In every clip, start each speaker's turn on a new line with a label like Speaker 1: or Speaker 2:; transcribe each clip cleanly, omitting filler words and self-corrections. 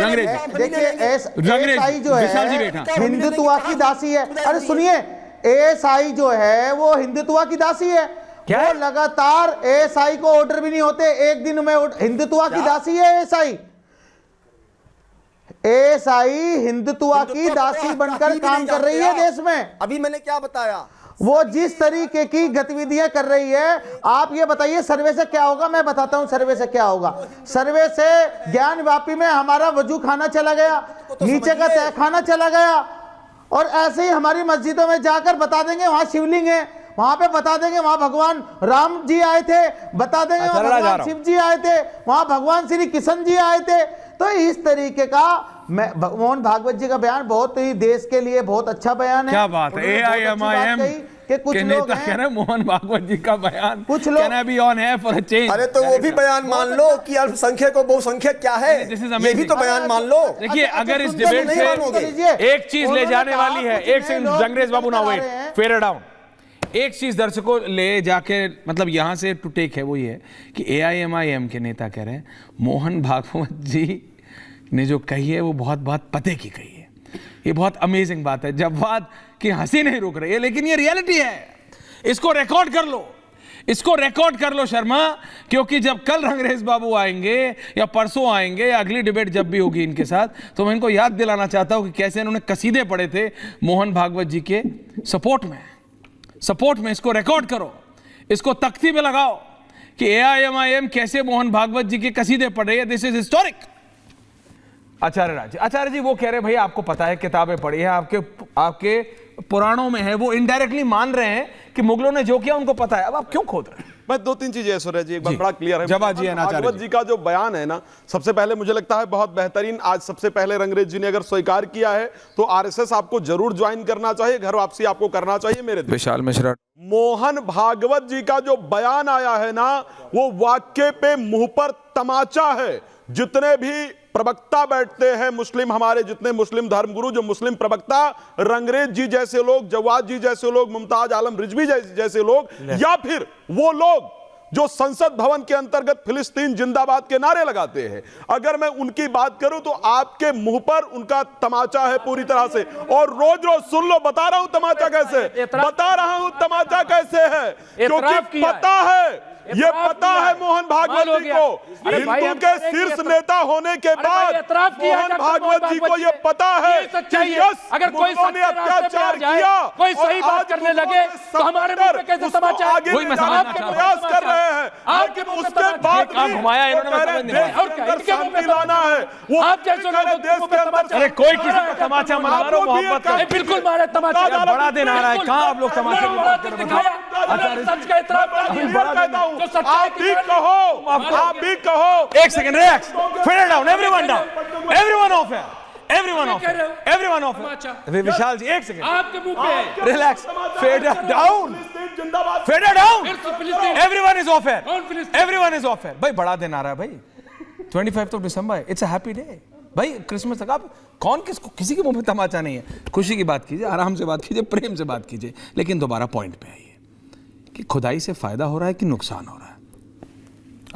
Speaker 1: देखिए एएसआई जो है हिंदुत्व की दासी है। अरे सुनिए, एएसआई जो है वो हिंदुत्व की दासी है। क्या वो लगातार एएसआई को ऑर्डर भी नहीं होते एक दिन में, हिंदुत्व की दासी है एएसआई। एएसआई हिंदुत्व की दासी बनकर काम कर रही है देश में।
Speaker 2: अभी मैंने क्या बताया,
Speaker 1: वो जिस तरीके की गतिविधियां कर रही है, आप ये बताइए सर्वे से क्या होगा। मैं बताता हूं सर्वे से क्या होगा। सर्वे से ज्ञान व्यापी में हमारा वजू खाना चला गया, नीचे का तय खाना चला गया, और ऐसे ही हमारी मस्जिदों में जाकर बता देंगे वहां शिवलिंग है, वहां पे बता देंगे वहां भगवान राम जी आए थे, बता देंगे वहां भगवान शिव जी आए थे, वहां भगवान श्री कृष्ण जी आए थे। तो इस तरीके का मोहन भागवत जी का बयान बहुत ही देश के लिए बहुत अच्छा बयान है।
Speaker 3: क्या बात है, AIMIM
Speaker 1: कि कुछ लोग
Speaker 3: हैं मोहन भागवत जी का बयान,
Speaker 1: कुछ लोग
Speaker 3: भी ऑन है फॉर अ चेंज।
Speaker 2: अरे तो वो भी बयान मान लो कि अल्पसंख्यक और बहुसंख्यक क्या है, ये भी तो बयान मान लो।
Speaker 3: देखिए अगर इस डिबेट से एक चीज ले जाने वाली है, एक सेकंड जंगरेज बाबू ना वेट, फेयर डाउन, एक चीज दर्शकों ले जाके मतलब यहां से टू टेक है वो ये है कि AIMIM के नेता कह रहे हैं मोहन भागवत जी ने जो कही है वो बहुत बहुत पते की कही है। ये बहुत अमेजिंग बात है, जब बात की हंसी नहीं रुक रही है, लेकिन ये रियलिटी है। इसको रिकॉर्ड कर लो, इसको रिकॉर्ड कर लो शर्मा, क्योंकि जब कल रंगरेज बाबू आएंगे या परसों आएंगे या अगली डिबेट जब भी होगी इनके साथ, तो मैं इनको याद दिलाना चाहता हूं कि कैसे इन्होंने कसीदे पढ़े थे मोहन भागवत जी के सपोर्ट में। इसको रिकॉर्ड करो, इसको तख्ती पे लगाओ कि AIMIM कैसे मोहन भागवत जी के कसीदे पढ़ रही है। This is historic. Acharya ji वो कह रहे भाई आपको पता है, किताबें पढ़ी है, आपके पुराणों में है, वो इनडायरेक्टली मान रहे हैं कि मुगलों ने जो किया उनको पता है, अब आप क्यों खोद रहे हैं?
Speaker 4: मैं दो तीन चीजें ऐश्वर्या जी, एक बार बड़ा क्लियर है।
Speaker 3: भागवत
Speaker 4: जी का जो बयान है ना, सबसे पहले मुझे लगता है बहुत बेहतरीन। आज सबसे पहले रंगरेज जी ने अगर स्वीकार किया है तो RSS आपको जरूर ज्वाइन करना चाहिए, घर वापसी आपको करना चाहिए। मेरे
Speaker 3: विशाल मिश्रा,
Speaker 4: मोहन भागवत जी का जो बयान आया है ना, वो वाक्य पे मुंह पर तमाचा है। जितने भी प्रवक्ता बैठते हैं मुस्लिम, हमारे जितने मुस्लिम धर्मगुरु, जो मुस्लिम प्रवक्ता, रंगरेज जी जैसे लोग, जवाद जी जैसे लोग, मुमताज आलम रिजवी जैसे लोग, या फिर वो लोग जो संसद भवन के अंतर्गत फिलिस्तीन जिंदाबाद के नारे लगाते हैं, अगर मैं उनकी बात करूं तो आपके मुंह पर उनका तमाचा है पूरी तरह से। और रोज रोज सुन लो, बता रहा हूं तमाचा कैसे, बता रहा हूं तमाचा कैसे है, क्योंकि पता है, ये पता है मोहन भागवत जी को, हिंदू के शीर्ष नेता होने के बाद मोहन भागवत जी को ये पता है कि यस,
Speaker 5: अगर कोई
Speaker 4: ने अत्याचार किया,
Speaker 5: कोई सही बात करने लगे तो हमारे मुंह पे कैसे तमाचा
Speaker 4: आगे प्रयास कर रहे हैं, लेकिन उसके बाद शांति लाना है। वो
Speaker 5: आप जैसे
Speaker 4: देश के अंदर,
Speaker 3: अरे कोई किसी का तमाचा मत मारो, मोहब्बत का
Speaker 5: बिल्कुल मारे तमाचा,
Speaker 3: बड़ा दिन आ रहा है, कहां आप लोग तमाचे की बात कर रहे हैं?
Speaker 5: सच का इतना
Speaker 4: आप भी कहो।
Speaker 3: एक second, relax, fade down, everyone down, everyone off है, एवरीवन ऑफ है, एवरीवन ऑफ है। विशाल जी एक सेकंड,
Speaker 5: आपके मुंह पे
Speaker 3: relax, fade down, fade down, everyone is off है, एवरीवन इज ऑफ है। भाई बड़ा दिन आ रहा है भाई, 25 दिसंबर, इट्स अ हैप्पी डे भाई, क्रिसमस तक आप कौन किसको, किसी के मुंह में तमाचा नहीं है। खुशी की बात कीजिए, आराम से बात कीजिए, प्रेम से बात कीजिए, लेकिन दोबारा पॉइंट पे आइए कि खुदाई से फायदा हो रहा है कि नुकसान हो रहा है।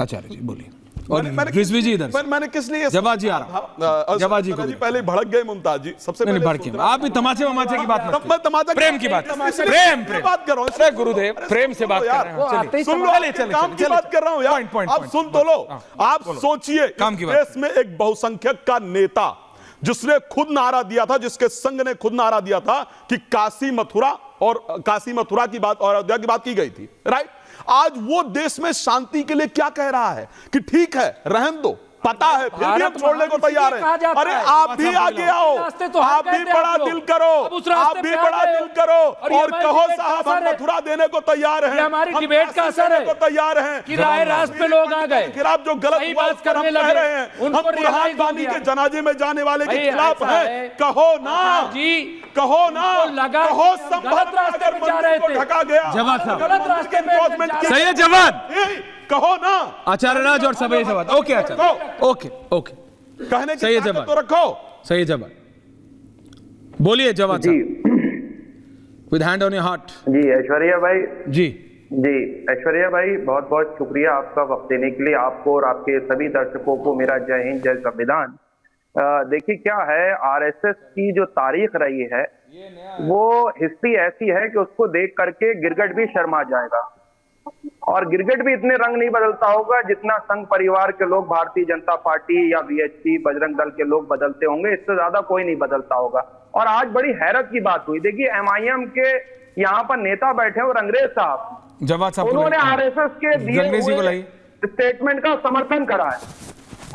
Speaker 3: आचार्य जी बोलिए। और रिजवी जी इधर,
Speaker 4: मैंने किस लिए
Speaker 3: जवाब जी आ रहा, जवाब जी को
Speaker 4: पहले भड़क गए मुमताज जी, सबसे पहले
Speaker 3: भड़क के आप भी तमाचे वमाचे की बात मत
Speaker 4: मैं तमाचा
Speaker 3: प्रेम की बात, प्रेम बात कर रहा हूं। अरे गुरुदेव प्रेम से बात कर रहे हैं, चलिए
Speaker 4: सुन लो, काम की बात कर रहा हूं यार, आप सुन तो लो। आप सोचिए, देश में एक बहुसंख्यक का नेता जिसने खुद नारा दिया था, जिसके संघ ने खुद नारा दिया था कि काशी मथुरा की बात और अयोध्या की बात की गई थी, राइट? आज वो देश में शांति के लिए क्या कह रहा है कि ठीक है रहने दो, पता है फिर भी हम छोड़ने को तैयार हैं। अरे आप भी आगे आओ, आप भी बड़ा दिल करो, आप भी बड़ा दिल करो और कहो साहब हम मथुरा देने को तैयार हैं,
Speaker 5: हमारी डिबेट का असर है,
Speaker 4: तैयार हैं
Speaker 5: कि राय रास्त पे लोग आ गए,
Speaker 4: फिर आप जो गलत बात करने लग रहे हैं, हम बुरहान वानी के जनाजे में जाने वाले के खिलाफ हैं। कहो ना जी, कहो ना, कहो
Speaker 5: गलत रास्ते पे जा रहे थे,
Speaker 4: ढका गया,
Speaker 5: गलत रास्ते पे,
Speaker 3: सही है जवाब,
Speaker 4: कहो ना।
Speaker 3: आचार्य राज और सभी जवाब, ओके आचार्य, ओके
Speaker 4: कहने की
Speaker 3: सही जवाब
Speaker 4: तो रखो,
Speaker 3: सही जवाब बोलिए। जवाब
Speaker 6: जी,
Speaker 3: with hand on your heart.
Speaker 6: जी ऐश्वर्या भाई,
Speaker 3: जी
Speaker 6: ऐश्वर्या भाई, बहुत बहुत शुक्रिया आपका वक्त देने के लिए। आपको और आपके सभी दर्शकों को मेरा जय हिंद, जय संविधान। देखिए क्या है, आरएसएस की जो तारीख रही है वो हिस्ट्री ऐसी है कि उसको देख करके गिरगिट भी शर्मा जाएगा। और गिरगिट भी इतने रंग नहीं बदलता होगा जितना संघ परिवार के लोग, भारतीय जनता पार्टी या वीएचपी, बजरंग दल के लोग बदलते होंगे। इससे ज्यादा कोई नहीं बदलता होगा। और आज बड़ी हैरत की बात हुई, देखिए एमआईएम के यहाँ पर नेता बैठे और अंग्रेज साहब,
Speaker 3: जवाब साहब
Speaker 6: उन्होंने आरएसएस के दिए
Speaker 3: अंग्रेज जी को
Speaker 6: हुए
Speaker 3: लाइए।
Speaker 6: स्टेटमेंट का समर्थन करा है।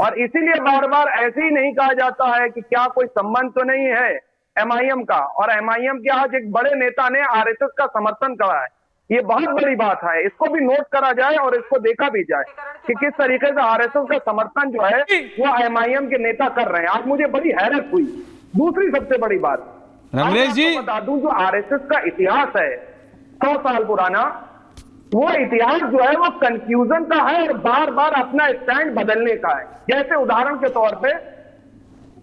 Speaker 6: और इसीलिए बार बार ऐसे ही नहीं कहा जाता है कि क्या कोई संबंध तो नहीं है एमआईएम का, और एमआईएम के आज एक बड़े नेता ने आरएसएस का समर्थन करा है। ये बहुत बड़ी बात है, इसको भी नोट करा जाए और इसको देखा भी जाए कि किस तरीके से आरएसएस का समर्थन जो है वो एमआईएम के नेता कर रहे हैं। आज मुझे बड़ी हैरत हुई। दूसरी सबसे बड़ी बात,
Speaker 3: रंगरेज जी
Speaker 6: बता दूं, जो आरएसएस का इतिहास है 100 साल पुराना, वो इतिहास जो है वो कंफ्यूजन का है और बार बार अपना स्टैंड बदलने का है। जैसे उदाहरण के तौर पे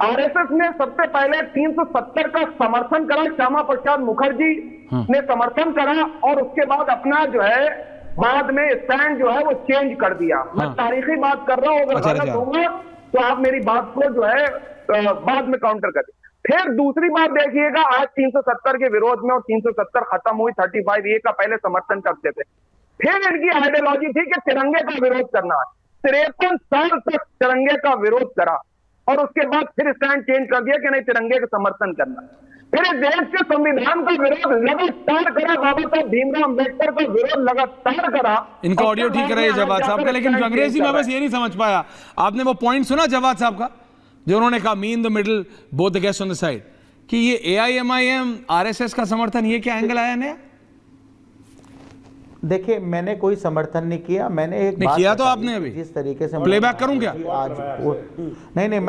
Speaker 6: आरएसएस ने सबसे पहले 370 का समर्थन करा, श्यामा प्रसाद मुखर्जी ने समर्थन करा, और उसके बाद अपना जो है बाद में स्टैंड जो है वो चेंज कर दिया। मैं तारीखी बात कर रहा हूं, अगर गलत होगा तो आप मेरी बात को जो है बाद में काउंटर करें। फिर दूसरी बात देखिएगा, आज 370 के विरोध में, और 370 खत्म हुई, 35A का पहले समर्थन करते थे। फिर इनकी आइडियोलॉजी थी कि तिरंगे का विरोध करना है। 53 साल तक तिरंगे का विरोध करा और उसके बाद फिर स्टैंड चेंज कर दिया कि नहीं, तिरंगे का समर्थन करना। फिर इस देश के संविधान का विरोध लगातार करा, बाबा साहब भीमराव अम्बेडकर का विरोध लगातार करा।
Speaker 3: इनका ऑडियो ठीक कराइए जवाब साहब का। लेकिन अंग्रेजी में बस ये नहीं समझ पाया, आपने वो पॉइंट सुना जवाब साहब का जो उन्होंने कहा, me in the middle both the guest on the side, कि ये एआईएमआईएम आरएसएस का समर्थन, ये क्या एंगल आया नया?
Speaker 1: देखिए मैंने कोई समर्थन नहीं किया, मैंने एक बात
Speaker 3: किया तो
Speaker 1: बताई
Speaker 3: आपने अभी
Speaker 1: जिस तरीके से
Speaker 3: प्लेबैक करूं क्या?
Speaker 1: आज नहीं मैंने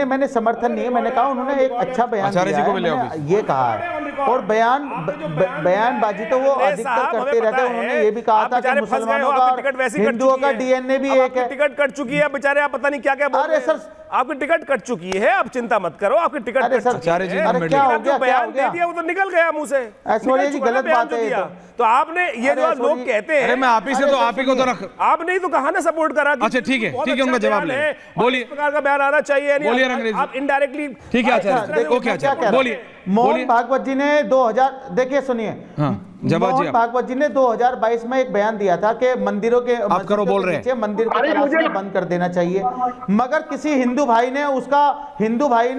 Speaker 1: मैंने समर्थन नहीं है। मैंने कहा उन्होंने एक अच्छा बयान दिया है, मैंने ये कहा है। और बयानबाजी तो वो अधिकतर करते रहते हैं। उन्होंने ये भी कहा था कि मुसलमानों का, हिंदुओं का डीएनए भी एक है।
Speaker 2: टिकट कट चुकी है बेचारे, आप पता नहीं क्या क्या बोल रहे हैं।
Speaker 1: अरे सर,
Speaker 2: आपकी टिकट कट चुकी है, आप चिंता मत करो, आपकी टिकट
Speaker 1: अरे
Speaker 2: कट
Speaker 1: सर,
Speaker 2: चुकी है।
Speaker 1: अरे क्या हो गया,
Speaker 2: बयान दे दिया वो तो निकल गया मुंह से।
Speaker 1: ऐश्वर्या जी गलत बात है ये
Speaker 2: तो आपने ये जो लोग कहते हैं,
Speaker 3: अरे मैं आप ही से तो आप ही को तो रख,
Speaker 2: आपने ही तो कहा ना सपोर्ट करा।
Speaker 3: अच्छा ठीक है, ठीक है, उनका जवाब ले बोलिए।
Speaker 2: इस प्रकार का बयान आना चाहिए,
Speaker 3: बोलिए रंगरेज जी।
Speaker 2: आप इनडायरेक्टली
Speaker 3: ठीक है। अच्छा ओके, अच्छा बोलिए।
Speaker 1: मोहन भागवत जी ने 2000, देखिए सुनिए, मोहन भागवत जी ने 2022 में एक बयान दिया था कि मंदिरों के नीचे मंदिर को तराशना बंद कर देना चाहिए, मगर किसी हिंदू भाई ने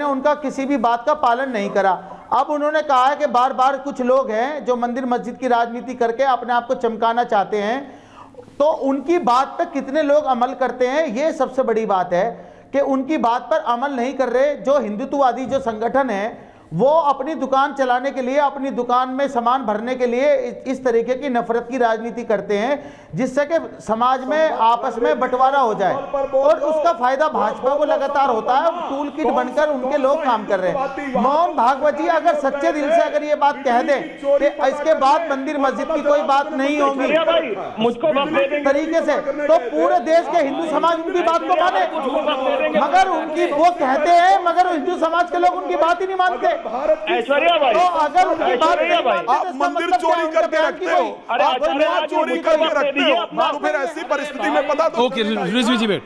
Speaker 1: उनका किसी भी बात का पालन नहीं करा। अब उन्होंने कहा है कि बार बार कुछ लोग हैं जो मंदिर मस्जिद की राजनीति करके अपने आप को चमकाना चाहते हैं, तो उनकी बात पर कितने लोग अमल करते हैं, ये सबसे बड़ी बात है कि उनकी बात पर अमल नहीं कर रहे। जो हिंदुत्ववादी जो संगठन है वो अपनी दुकान चलाने के लिए, अपनी दुकान में सामान भरने के लिए इस तरीके की नफरत की राजनीति करते हैं, जिससे कि समाज में आपस में बंटवारा हो जाए, और उसका फायदा भाजपा को लगातार होता है। टूल किट बनकर उनके लोग काम कर रहे हैं। मोहन भागवत जी अगर सच्चे दिल से अगर ये बात कह दें कि इसके बाद मंदिर मस्जिद की कोई बात नहीं होगी तरीके से, तो पूरे देश के हिंदू समाज उनकी बात को माने, मगर उनकी वो कहते हैं, मगर हिंदू समाज के लोग उनकी बात ही नहीं मानते।
Speaker 5: ऐश्वर्या भाई,
Speaker 1: तो अगर उनकी बात नहीं मानते,
Speaker 4: आप मंदिर चोरी करके रखते हो, आप चोरी करके रखते हो, तो फिर ऐसी परिस्थिति में पता तो
Speaker 3: ओके रिजवी जी वेट,